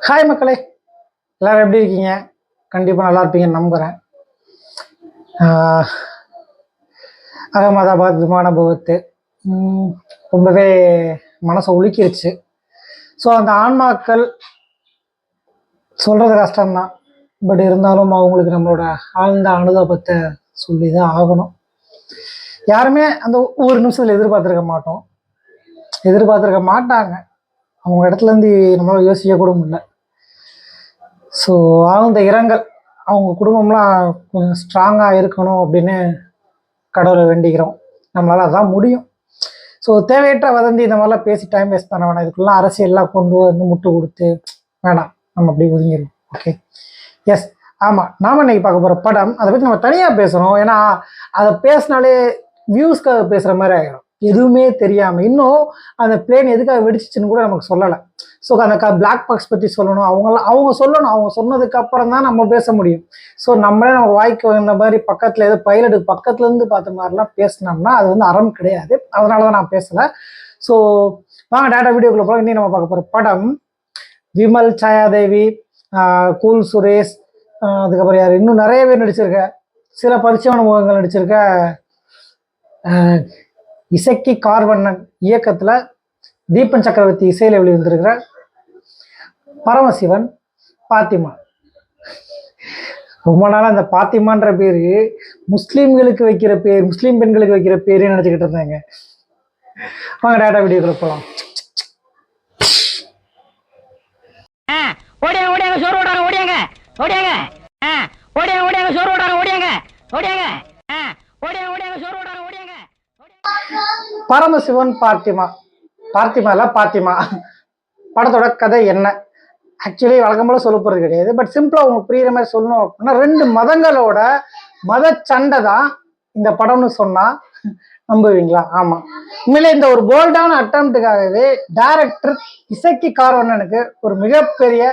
Hi மக்களே, எல்லாரும் எப்படி இருக்கீங்க? கண்டிப்பாக நல்லா இருப்பீங்கன்னு நம்புகிறேன். அகமதாபாத் விமான விபத்து ரொம்பவே மனசை உலுக்கிருச்சு. ஸோ அந்த ஆன்மாக்கள் சொல்கிறது கஷ்டம்தான். பட் இருந்தாலும் அவங்களுக்கு நம்மளோட ஆழ்ந்த அனுதாபத்தை சொல்லி தான் ஆகணும். யாருமே அந்த ஒரு நிமிஷத்தில் எதிர்பார்த்துருக்க மாட்டாங்க. அவங்க இடத்துலேருந்து நம்மளால் யோசிக்க கூட முடியல. ஸோ ஆழ்ந்த இரங்கல். அவங்க குடும்பம்லாம் கொஞ்சம் ஸ்ட்ராங்காக இருக்கணும் அப்படின்னு கடவுளை வேண்டிக்கிறோம். நம்மளால் அதான் முடியும். ஸோ தேவையற்ற வதந்தி இந்த மாதிரிலாம் பேசி டைம் வேஸ்ட் பண்ண வேணாம். இதுக்குள்ளே அரசியல்லாம் கொண்டு வந்து முட்டு கொடுத்து வேணாம், நம்ம அப்படி ஒதுங்கிடுவோம். ஓகே, எஸ், ஆமாம். நாம் இன்னைக்கு பார்க்க போகிற படம், அதை பற்றி நம்ம தனியாக பேசுகிறோம். ஏன்னா அதை பேசினாலே வியூஸ்க்காக பேசுகிற மாதிரி ஆகிடும். எதுவுமே தெரியாமல் இன்னும் அந்த பிளேன் எதுக்காக வெடிச்சிச்சுன்னு கூட நமக்கு சொல்லலை. ஸோ அந்த பிளாக் பாக்ஸ் பற்றி சொல்லணும். அவங்க சொல்லணும். அவங்க சொன்னதுக்கு அப்புறம் தான் நம்ம பேச முடியும். ஸோ நம்மளே நம்ம வாய்க்கு வந்த மாதிரி பக்கத்தில் ஏதோ பைலட்டுக்கு பக்கத்துலேருந்து பார்த்த மாதிரிலாம் பேசினோம்னா அது வந்து அறம் கிடையாது. அதனால தான் நான் பேசலை. ஸோ வாங்க டேட்டா வீடியோக்குள்ள போக. இன்னும் நம்ம பார்க்க போகிற படம் விமல், சாயாதேவி, கூல் சுரேஷ், அதுக்கப்புறம் யார் இன்னும் நிறைய பேர் நடிச்சிருக்க, சில பரிச்சயமான முகங்கள் நடிச்சிருக்க இசக்கி கார்வண்ணன் இயக்கத்தில் தீபன் சக்கரவர்த்தி இசையில் வெளிவந்திருக்கிற பரமசிவன் பாத்திமா. ரொம்ப நாளாக அந்த பாத்திமான்ற பேர் முஸ்லீம்களுக்கு வைக்கிற பேர், முஸ்லீம் பெண்களுக்கு வைக்கிற பேரே நினச்சிக்கிட்டு இருந்தாங்க. வாங்க டேட்டா வீடியோக்குள்ள போகலாம். பரமசிவன் பார்த்திமா. பாத்திமா படத்தோட கதை என்ன? ஆக்சுவலி வழக்கம் போல சொல்ல போகிறது கிடையாது. பட் சிம்பிளாக உங்களுக்கு புரியுற மாதிரி சொல்லணும் அப்படின்னா, 2 மதங்களோட மத சண்டை தான் இந்த படம்னு சொன்னால் நம்புவீங்களா? ஆமாம், உண்மையிலே இந்த ஒரு போல்டான அட்டம்ப்டுக்காகவே டைரக்டர் இசக்கி கார்வண்ணனுக்கு ஒரு மிகப்பெரிய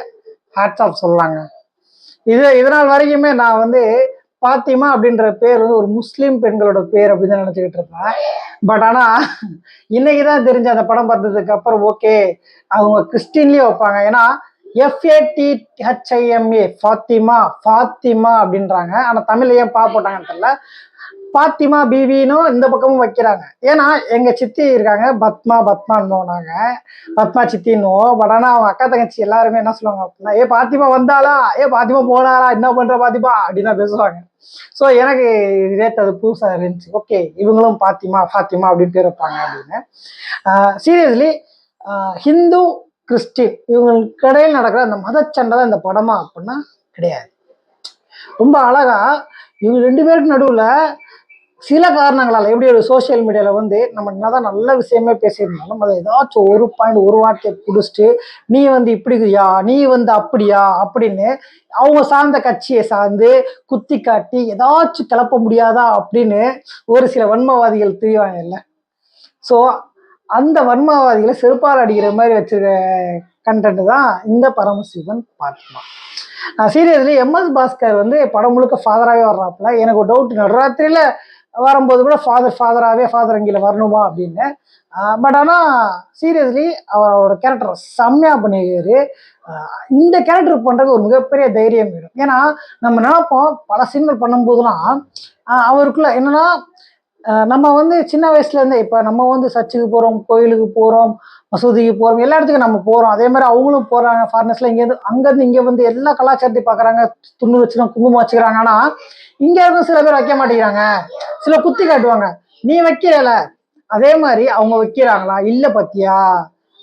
ஹேட்ஸ் ஆஃப் சொல்லலாங்க. இதனால் வரைக்குமே நான் வந்து பாத்திமா அப்படின்ற பேர் வந்து ஒரு முஸ்லீம் பெண்களோட பேர் அப்படின்னு தான் நினச்சிக்கிட்டு இருப்பேன். பட் ஆனால் இன்னைக்கு தான் தெரிஞ்ச அந்த படம் பார்த்ததுக்கு அப்புறம் ஓகே, அவங்க கிறிஸ்டின்லேயே வைப்பாங்க. ஏன்னா FATHIMA ஃபாத்திமா அப்படின்றாங்க. ஆனால் தமிழ்ல ஏன் போட்டாங்கன்னு தெரியல. பாத்திமா பிவினும் இந்த பக்கமும் வைக்கிறாங்க. ஏன்னா எங்கள் சித்தி இருக்காங்க, பத்மான்னு நாங்கள் பத்மா சித்தின்னுவோம். பட் ஆனால் அவங்க அக்கா தங்கச்சி எல்லாருமே என்ன சொல்லுவாங்க அப்படின்னா, பாத்திமா வந்தாளா, பாத்திமா போனாளா, என்ன பண்ணுற பாத்திமா அப்படின்னு தான் பேசுவாங்க. ஸோ எனக்கு நேற்று அது புதுசாக இருந்துச்சு. ஓகே, இவங்களும் பாத்திமா அப்படின்னு பேர் வைப்பாங்க அப்படின்னு. சீரியஸ்லி ஹிந்து கிறிஸ்டின் இவங்களுக்கு இடையில் நடக்கிற அந்த மதச்சண்டை தான் இந்த படமா அப்படின்னா கிடையாது. ரொம்ப அழகா இவங்க 2 பேருக்கு நடுவில் சில காரணங்களால் எப்படி ஒரு சோசியல் மீடியாவில் வந்து நம்ம என்னதான் நல்ல விஷயமே பேசியிருந்தாலும் அதை ஏதாச்சும் ஒரு பாயிண்ட் ஒரு வார்த்தையை பிடிச்சிட்டு நீ வந்து இப்படியா, நீ வந்து அப்படியா அப்படின்னு அவங்க சார்ந்த கட்சியை சார்ந்து குத்தி காட்டி ஏதாச்சும் கிளப்ப முடியாதா அப்படின்னு ஒரு சில வன்மவாதிகள் தெரிவாங்க இல்லை. ஸோ அந்த வன்மவாதிகளை செருப்பால் அடிக்கிற மாதிரி வச்சிருக்க கண்டென்ட் தான் இந்த பரமசிவன் பாத்திமா. சீரியஸ்லி MS பாஸ்கர் வந்து படம் முழுக்க ஃபாதராகவே வர்றாப்புல. எனக்கு ஒரு டவுட், நடுராத்திரியில் வரும்போது கூட ஃபாதர் அங்கில வரணுமா அப்படின்னு. பட் ஆனால் சீரியஸ்லி அவரோட கேரக்டர் செம்மையா பண்ணியிருக்காரு. இந்த கேரக்டர் பண்ணுறது ஒரு மிகப்பெரிய தைரியம் வேணும். ஏன்னா நம்ம நினைப்போம் பல சீன்கள் பண்ணும்போதுலாம் அவருக்குள்ள என்னன்னா, நம்ம வந்து சின்ன வயசுலேருந்தே இப்போ நம்ம வந்து சர்ச்சுக்கு போகிறோம், கோயிலுக்கு போகிறோம், மசூதிக்கு போகிறோம், எல்லா இடத்துக்கும் நம்ம போகிறோம். அதே மாதிரி அவங்களும் போகிறாங்க. ஃபாரினர்ஸ்லாம் அங்கேருந்து இங்கே வந்து எல்லா கலாச்சாரத்தையும் பார்க்குறாங்க. துண்ணு வச்சுக்கிறோம், குங்குமம் வச்சுக்கிறாங்க. ஆனால் இங்கே இருக்கும் சில பேர் வைக்க மாட்டேங்கிறாங்க. சில குத்தி காட்டுவாங்க, நீ வைக்கிறல அதே மாதிரி அவங்க வைக்கிறாங்களா இல்லை பத்தியா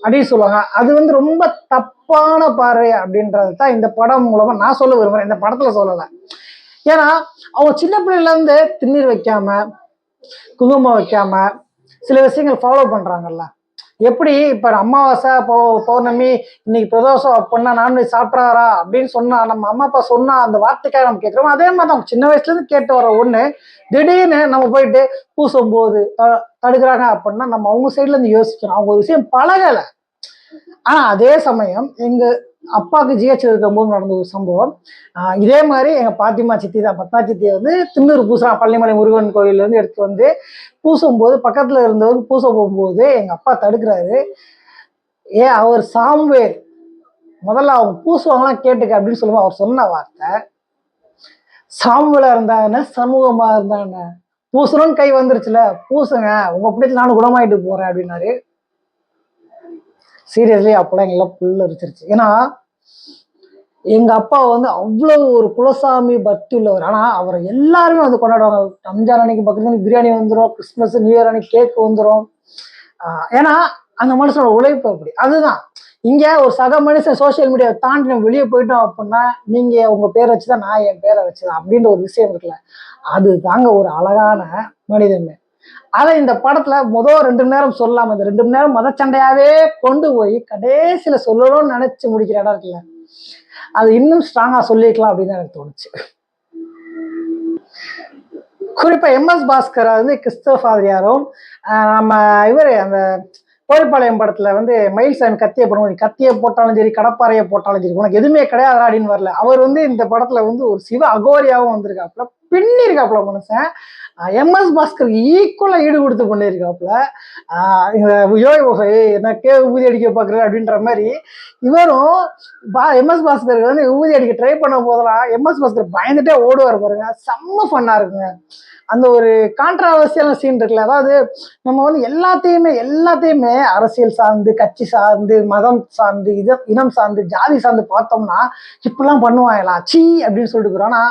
அப்படின்னு சொல்லுவாங்க. அது வந்து ரொம்ப தப்பான பார்வை அப்படின்றது தான் இந்த படம் மூலமாக நான் சொல்ல விரும்புகிறேன். இந்த படத்தில் சொல்லலை. ஏன்னா அவங்க சின்ன பிள்ளையிலேருந்து திருநீர் வைக்காம குங்குமம் வைக்காம சில விஷயங்கள் ஃபாலோ பண்றாங்கல்ல. எப்படி இப்ப அமாவாசை பௌர்ணமி இன்னைக்கு பிரதோஷம் அப்படின்னா நான்வெஜ் சாப்பிட்றாரா அப்படின்னு சொன்னா நம்ம அம்மா அப்பா சொன்னா அந்த வார்த்தைக்காக நம்ம கேட்குறோம். அதே மாதிரி அவங்க சின்ன வயசுல இருந்து கேட்டு வர ஒண்ணு திடீர்னு நம்ம போயிட்டு பூசும் போது தடுக்கிறாங்க அப்படின்னா நம்ம அவங்க சைட்ல இருந்து யோசிக்கணும். அவங்க ஒரு விஷயம் பழகலை. ஆனா அதே சமயம் எங்க அப்பாவுக்கு GH இருக்கும்போது நடந்த ஒரு சம்பவம். இதே மாதிரி எங்க பாத்திமா சித்தி தான், பத்மா சித்தியை வந்து திண்ணூறு பூசா பள்ளிமலை முருகன் கோயில்ல இருந்து எடுத்து வந்து பூசும்போது பக்கத்துல இருந்தவங்க பூச போகும்போது எங்க அப்பா தடுக்கிறாரு. அவர் சாம்வேல் முதல்ல அவங்க பூசுவாங்களாம் கேட்டுக்க அப்படின்னு சொல்லுவோம். அவர் சொன்ன வார்த்தை, சாம்பலா இருந்தா என்ன, சமூகமா இருந்தா என்ன, பூசணும்னு கை வந்துருச்சுல, பூசுங்க, உங்க பிடிச்சி நானும் குணமாயிட்டு போறேன் அப்படின்னாரு. சீரியஸ்லி அப்பெல்லாம் எங்கெல்லாம் புல் அரிச்சிருச்சு. ஏன்னா எங்க அப்பா வந்து அவ்வளவு ஒரு குலசாமி பக்தி உள்ளவர். ஆனா அவரை எல்லாருமே வந்து கொண்டாடுவாங்க. ரம்ஜான் அன்னைக்கு பக்கத்துல பிரியாணி வந்துடும், கிறிஸ்துமஸ் நியூ இயர் அன்னைக்கு கேக் வந்துடும். ஏன்னா அந்த மனுஷனோட உழைப்பு அப்படி. அதுதான் இங்க ஒரு சக மனுஷன் சோசியல் மீடியாவை தாண்டி நம்ம வெளியே போயிட்டோம் அப்படின்னா, நீங்க உங்க பேரை வச்சுதான், நான் என் பேரை வச்சுதான் அப்படின்ற ஒரு விஷயம் இருக்குல்ல, அது தாங்க ஒரு அழகான மனிதன். அதை இந்த படத்துல முதல் 2 மணி நேரம் சொல்லாம இந்த 2 மணி நேரம் மதச்சண்டையாவே கொண்டு போய் கடைசியில சொல்லணும்னு நினைச்சு முடிக்கிற இடம் இருக்குல்ல, அது இன்னும் ஸ்ட்ராங்கா சொல்லிக்கலாம் அப்படின்னு எனக்கு தோணுச்சு. குறிப்பா எம்எஸ் பாஸ்கர் வந்து கிறிஸ்தோபாதிரியாரும் நம்ம இவரு அந்த கோரிப்பாளையம் படத்துல வந்து மயில்சாமி கத்தியை போடுவோம், கத்தியை போட்டாலும் சரி கடப்பாறையை போட்டாலும் சரி உனக்கு எதுவுமே கிடையாது அப்படின்னு வரல. அவர் வந்து இந்த படத்துல வந்து ஒரு சிவ அகோரியாவும் வந்திருக்காப்புல, பின்னிருக்காப்புல மனுஷன். எம்எஸ் பாஸ்கர் ஈக்குவலா ஈடு கொடுத்து பண்ணியிருக்காப்புல. எனக்கே ஊதி அடிக்க பாக்குறது அப்படின்ற மாதிரி இவரும் எம்எஸ் பாஸ்கருக்கு வந்து ஊதி அடிக்க ட்ரை பண்ண போதெல்லாம் எம்எஸ் பாஸ்கர் பயந்துட்டே ஓடுவார் பாருங்க, செம்ம ஃபன்னா இருக்குங்க. அந்த ஒரு கான்ட்ராவர்சியான சீன் இருக்குல்ல, அதாவது நம்ம வந்து எல்லாத்தையுமே அரசியல் சார்ந்து, கட்சி சார்ந்து, மதம் சார்ந்து, இனம் சார்ந்து, ஜாதி சார்ந்து பார்த்தோம்னா இப்பெல்லாம் பண்ணுவாங்களா சீ அப்படின்னு சொல்லிட்டு. ஆனா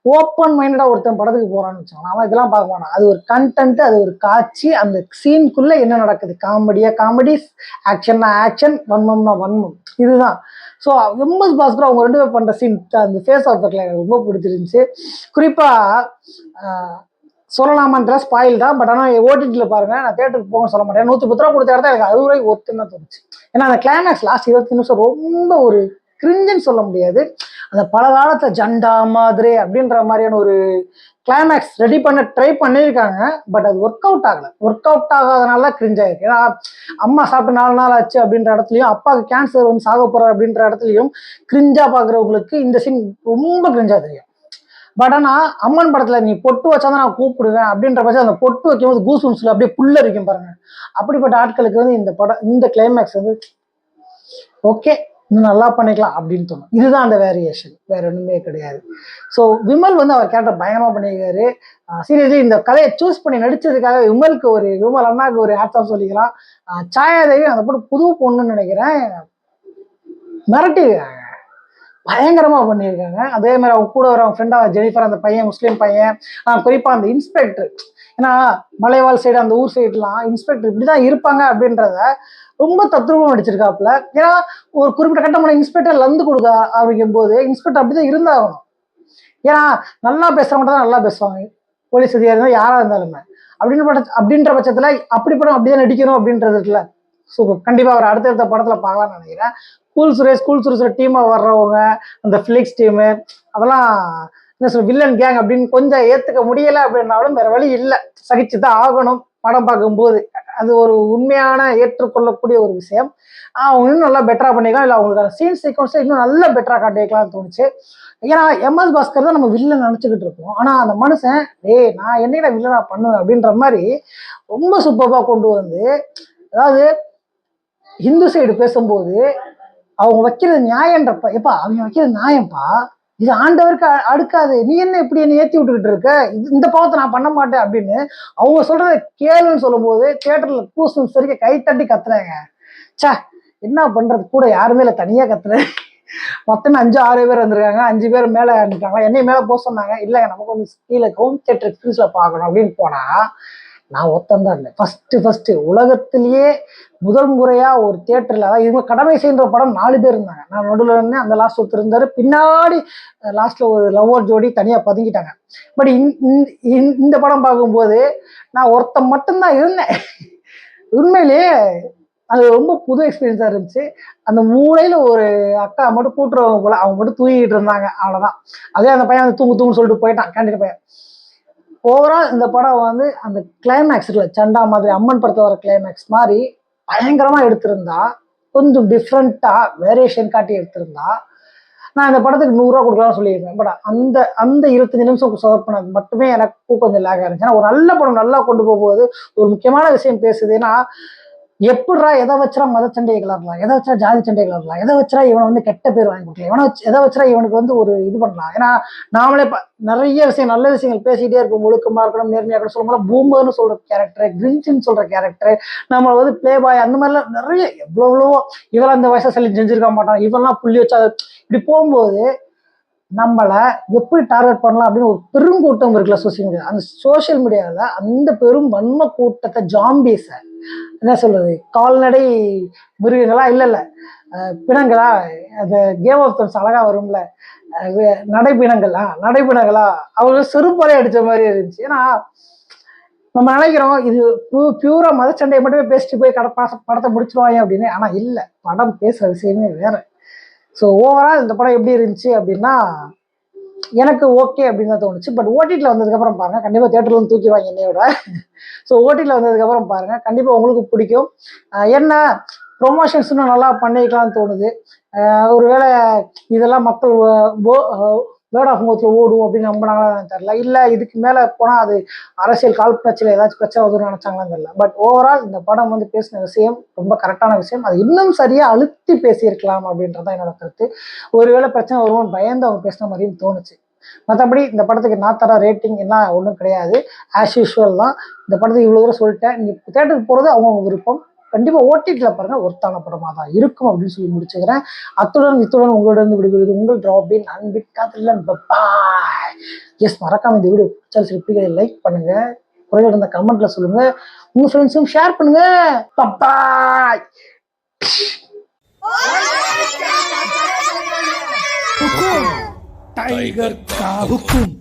ஓப்பன் மைண்டடா ஒருத்தன் படத்துக்கு போறான்னு வச்சோம், அவன் இதெல்லாம் பார்க்க மாட்டான். அது ஒரு கண்டென்ட், அது ஒரு காட்சி, அந்த சீனுக்குள்ள என்ன நடக்குது, காமெடியா காமெடி, ஆக்ஷன்னா ஆக்ஷன், வன்மம்னா வன்மம், இதுதான். ஸோ எம்எஸ் பாஸ்கர் அவங்க 2 பேர் பண்ற சீன் அந்த ஃபேஸ் ஆஃப் எனக்கு ரொம்ப பிடிச்சிருந்துச்சு. குறிப்பா சொல்லலாமான்ற ஸ்பாயில் தான், பட் ஆனால் ஓடிடில பாருங்க, நான் தேட்டருக்கு போக சொல்ல மாட்டேன். 110 ரூபா கொடுத்த இடத்த எனக்கு 60 ரூபாய்க்கு ஒத்துன்னு தான் தோணுச்சு. ஏன்னா அந்த கிளைமேக்ஸ் லாஸ்ட் 20 நிமிஷம் ரொம்ப ஒரு கிரிஞ்சுன்னு சொல்ல முடியாது, அந்த பல காலத்தை ஜண்டா மாதிரி அப்படின்ற மாதிரியான ஒரு கிளைமேக்ஸ் ரெடி பண்ண ட்ரை பண்ணியிருக்காங்க. பட் அது ஒர்க் அவுட் ஆகாதனால கிரிஞ்ச் ஆயிருக்கு. ஏன்னா அம்மா சாப்பிட்டு 4 நாள் ஆச்சு அப்படின்ற இடத்துலையும், அப்பாவுக்கு கேன்சர் வந்து சாக போறாரு அப்படின்ற இடத்துலையும் கிரிஞ்சா பாக்குறவங்களுக்கு இந்த சீன் ரொம்ப கிரிஞ்சா தெரியும். பட் ஆனா அம்மன் படத்துல நீ பொட்டு வச்சாதான் நான் கூப்பிடுவேன் அப்படின்ற பட்சம் அந்த பொட்டு வைக்கும்போது கூஸ்பம்ஸ்ல அப்படியே புல்லரிக்கும் பாருங்க. அப்படிப்பட்ட ஆட்களுக்கு வந்து இந்த படம், இந்த கிளைமேக்ஸ் வந்து ஓகே இன்னும் நல்லா பண்ணிக்கலாம் அப்படின்னு தோணும். இதுதான் அந்த வேரியேஷன், வேற ஒண்ணுமே கிடையாது. ஸோ விமல் வந்து அவர் கேரக்டர் பயங்கரமா பண்ணியிருக்காரு. சீரியஸ்லி இந்த கதையை சூஸ் பண்ணி நடிச்சதுக்காக விமல் அண்ணாக்கு ஒரு ஹேட்ஸ் ஆஃப் சொல்லிக்கலாம். சாயாதேவி அந்த படம் புது பொண்ணுன்னு நினைக்கிறேன், மிரட்டி பயங்கரமா பண்ணியிருக்காங்க. அதே மாதிரி அவங்க கூட வர அவங்க ஃப்ரெண்டா ஜெனிஃபர், அந்த பையன் முஸ்லீம் பையன், குறிப்பா அந்த இன்ஸ்பெக்டர், ஏன்னா மலைவாழ் சைடு அந்த ஊர் சைடுலாம் இன்ஸ்பெக்டர் இப்படிதான் இருப்பாங்க அப்படின்றத ரொம்ப தத்ரூபம் நடிச்சிருக்காப்புல. ஏன்னா ஒரு குறிப்பிட்ட கட்டமான இன்ஸ்பெக்டர் லந்து கொடுக்க ஆரம்பிக்கும் போது இன்ஸ்பெக்டர் அப்படிதான் இருந்தாகணும். ஏன்னா நல்லா பேசுறவங்க தான் நல்லா பேசுவாங்க, போலீஸ் அதிகாரி யாரா இருந்தாலுமே. அப்படின்ற பட்சத்துல அப்படி படம் அப்படிதான் நடிக்கணும் அப்படின்றது இருக்குல்ல. ஸோ கண்டிப்பா அவர் அடுத்தடுத்த படத்துல பார்க்கலாம்னு நினைக்கிறேன். கூல் சுரேஷ் டீமா வர்றவங்க, அந்த ஃபிளிக்ஸ் டீமு, அதெல்லாம் என்ன சொல்ற வில்லன் கேங் அப்படின்னு கொஞ்சம் ஏத்துக்க முடியல அப்படின்னாலும் வேற வழி இல்லை, சகிச்சுதான் ஆகணும் படம் பார்க்கும்போது. அது ஒரு உண்மையான ஏற்றுக்கொள்ளக்கூடிய ஒரு விஷயம். அவங்க இன்னும் நல்லா பெட்டரா பண்ணிக்கலாம், இல்லை அவங்களுக்கு சீன் சீக்வன்ஸை இன்னும் நல்லா பெட்டரா காட்டிக்கலாம்னு தோணுச்சு. ஏன்னா எம்எஸ் பாஸ்கர் தான் நம்ம வில்லன் நினைச்சுக்கிட்டு இருக்கோம், ஆனா அந்த மனுஷன் நான் என்னைக்கு வில்லனா பண்ணுவேன் அப்படின்ற மாதிரி ரொம்ப சூப்பர்பா கொண்டு வந்து, அதாவது ஹிந்து சைடு பேசும்போது அவங்க வைக்கிறது நியாயன்றப்ப, எப்பா அவங்க வைக்கிறது நியாயம்ப்பா, இது ஆண்டவருக்கு அடுக்காது, நீ என்ன இப்படி என்ன ஏற்றி விட்டுக்கிட்டு இருக்க, இந்த பாவத்தை நான் பண்ண மாட்டேன் அப்படின்னு அவங்க சொல்றத கேளுன்னு சொல்லும் போது தியேட்டர்ல கூசம் சரிக்க கை தட்டி கத்துறாங்க. சே என்ன பண்றது, கூட யாருமே இல்லை, தனியா கத்துறேன். மொத்தமே 5-6 பேர் வந்திருக்காங்க, 5 பேர் மேல இருந்துட்டாங்க. என்னை மேல போக சொன்னாங்க, இல்லைங்க நமக்கு வந்து கீழே ஹோம் தியேட்டர் எக்ஸ்பீரியன்ஸ்ல பார்க்கணும் அப்படின்னு போனா நான் ஒத்தந்தான் இல்லை. ஃபர்ஸ்ட் உலகத்திலேயே முதல் முறையா ஒரு தியேட்டர்ல, அதாவது இவங்க கடமை செய்கிற படம் 4 பேர் இருந்தாங்க, நான் நடுவில் இருந்தேன், அந்த லாஸ்ட் ஒருத்தர் இருந்தாரு, பின்னாடி லாஸ்ட்ல ஒரு லவ்வர் ஜோடி தனியா பதுங்கிட்டாங்க. பட் இந்த படம் பார்க்கும்போது நான் ஒருத்தன் மட்டும்தான் இருந்தேன். உண்மையிலேயே அது ரொம்ப புது எக்ஸ்பீரியன்ஸா இருந்துச்சு. அந்த மூலையில ஒரு அக்கா மட்டும் கூட்டுறவங்க போல, அவங்க மட்டும் தூங்கிட்டு இருந்தாங்க, அவ்வளவுதான். அதே அந்த பையன் வந்து தூங்கு சொல்லிட்டு போயிட்டான், கேண்டிட பையன். ஓவரால் இந்த படம் வந்து அந்த கிளைமேக்ஸ் இருக்குல்ல, சண்டா மாதிரி அம்மன் படத்துல வர கிளைமேக்ஸ் மாதிரி பயங்கரமா எடுத்திருந்தா, கொஞ்சம் டிஃப்ரெண்டா வேரியேஷன் காட்டி எடுத்திருந்தா நான் இந்த படத்துக்கு 100 ரூபா கொடுக்கலாம்னு சொல்லியிருக்கேன். பட் அந்த 25 நிமிஷம் சொதப்பினது மட்டுமே எனக்கு கொஞ்சம் லேக் இருந்துச்சு. ஏன்னா ஒரு நல்ல படம் நல்லா கொண்டு போகும்போது ஒரு முக்கியமான விஷயம் பேசுது. ஏன்னா எப்படிரா எதை வச்சுரா மத சண்டையை கிளறலாம், எதை வச்சா ஜாதி சண்டையை கிளறலாம், எதை வச்சுரா இவனை வந்து கெட்ட பேர் வாங்கி கொடுக்கலாம், எதை வச்சுரா இவனுக்கு வந்து ஒரு இது பண்ணலாம். ஏன்னா நாமளே நிறைய விஷயம் நல்ல விஷயங்கள் பேசிட்டே இருக்கும், ஒழுக்கமா இருக்கணும் நேர்மையா இருக்கணும் சொல்லும்போது பூமர்னு சொல்ற கேரக்டர், கிரிஞ்சுன்னு சொல்ற கேரக்டர், நம்ம வந்து பிளே பாய் அந்த மாதிரிலாம் நிறைய எவ்வளோ இதெல்லாம் இந்த வயசை சொல்லி செஞ்சிருக்க மாட்டான், இதெல்லாம் புள்ளி வச்சா இப்படி போகும்போது நம்மளை எப்படி டார்கெட் பண்ணலாம் அப்படின்னு ஒரு பெருங்கூட்டம் இருக்குல்ல சோசியல் மீடியா. அந்த சோசியல் மீடியாவில் அந்த பெரும் வன்ம கூட்டத்தை ஜாம்பீஸை என்ன சொல்றது, கால்நடை மிருகங்களா இல்லை பிணங்களா, அந்த கேம் ஆஃப் த்ரோன்ஸ் அழகா வரும்ல நடைப்பிணங்களா அவங்க செருப்பாலே அடிச்ச மாதிரி இருந்துச்சு. ஏன்னா நம்ம நினைக்கிறோம் இது பியூரா மதச்சண்டையை மட்டுமே பேசிட்டு போய் படத்தை முடிச்சிருவாங்க அப்படின்னு. ஆனா இல்லை, படம் பேசுற விஷயமே வேற. ஸோ ஓவரால் இந்த படம் எப்படி இருந்துச்சு அப்படின்னா எனக்கு ஓகே அப்படின்னு தான் தோணுச்சு. பட் ஓடிடியில் வந்ததுக்கப்புறம் பாருங்கள், கண்டிப்பாக தேட்டரில் வந்து தூக்கிடுவாங்க என்னையோட. ஸோ ஓடிடியில் வந்ததுக்கப்புறம் பாருங்கள், கண்டிப்பாக உங்களுக்கு பிடிக்கும். என்ன ப்ரொமோஷன்ஸ் இன்னும் நல்லா பண்ணிக்கலாம்னு தோணுது. ஒருவேளை இதெல்லாம் மக்கள் வேர்ட் ஆஃப் மவுத்தில் ஓடும் அப்படின்னு நம்பினாங்களான்னு தெரில, இல்லை இதுக்கு மேலே போனால் அது அரசியல் காழ்ப்புணர்ச்சியில் ஏதாச்சும் பிரச்சனை வருதுன்னு நினச்சாங்களான்னு தெரியல. பட் ஓவரால் இந்த படம் வந்து பேசின விஷயம் ரொம்ப கரெக்டான விஷயம். அது இன்னும் சரியாக அழுத்தி பேசியிருக்கலாம் அப்படின்றதான் என்னோட கருத்து. ஒருவேளை பிரச்சனை வருவோம்னு பயந்து அவங்க பேசின மாதிரியும் தோணுச்சு. மற்றபடி இந்த படத்துக்கு நான் தர ரேட்டிங் எல்லாம் ஒன்றும் கிடையாது, ஆஸ் யூஷுவல் தான். இந்த படத்துக்கு இவ்வளோ தூரம் சொல்லிட்டேன். நீங்கள் தேட்டருக்கு போகிறது அவங்க விருப்பம். கண்டிப்பாா ஓடிடியில் பாருங்க, ஒர்த்தான படமாக தான் இருக்கும் அப்படின்னு சொல்லி முடிச்சுக்கிறேன். இத்துடன் உங்களோட இருந்து விடுகிறது உங்கள் ராபின் அன்பின் காதலன். பாய். எஸ், மறக்காம இந்த வீடியோ பிடிச்சாலும் லைக் பண்ணுங்க, குறைகள் இருந்த கமெண்ட்ல சொல்லுங்க, உங்க ஃப்ரெண்ட்ஸும் ஷேர் பண்ணுங்க. பாய். टाइगर का हुक्म।